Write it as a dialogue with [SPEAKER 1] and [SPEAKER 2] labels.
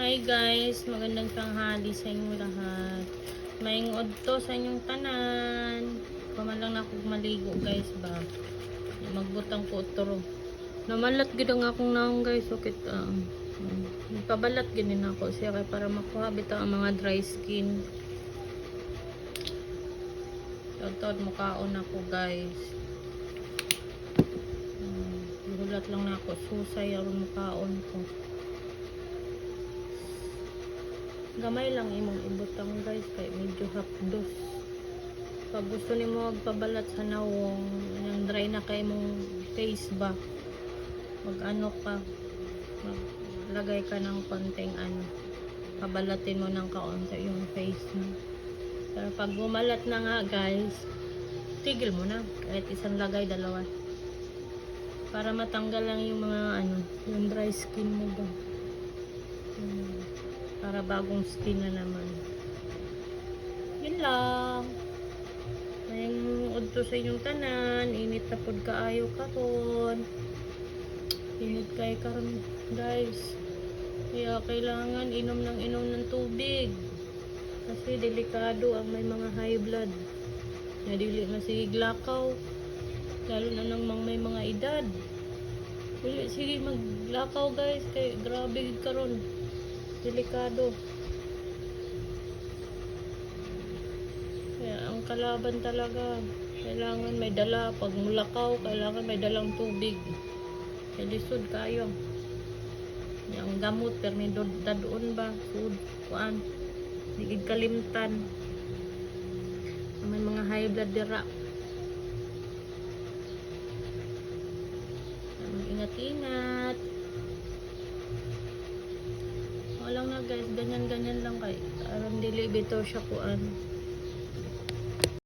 [SPEAKER 1] Hi guys, magandang tanghali sa inyong lahat. Maingod to sa inyong tanan. Paman lang na ako maligo guys ba. Magbutang ko utro. Namalat gid ang akong naong guys, okay pabalat gid din ako siya kay para makuha bitaw ang mga dry skin. Tod mukaon ako guys. Gulat lang na ako susay aron mukaon ko. Gamay lang imong ibutang guys kay medyo hapdos. Pag gusto nimo magpabalat sa nawong yang dry na kay mong face ba, mag ano ka, maglagay ka ng konting ano, pabalatin mo ng kaunti yung face mo. Pero pag gumalat na nga guys, tigil mo na kahit isang lagay, dalawa, para matanggal lang yung mga ano, yung dry skin mo ba. Para bagong skin na naman. Yun lang. Mayang udto sa inyong tanan. Init na pod kaayo karon. Init kay karon guys. Kaya kailangan inom ng tubig. Kasi delikado ang may mga high blood. Nadili na sige glakaw. Lalo na nang may mga edad. Sige maglakaw guys. Kay grabe karon. Delikado. Kaya ang kalaban talaga, kailangan may dala. Pag mulakaw, kailangan may dalang tubig. Kaya lisod kayo. Yung gamot, pero may dadoon ba? Food, kuan. Digig kalimtan. May mga high blood dira. Ingat-ingat. Lang na guys, ganyan lang kay aron dili bitaw siya kuan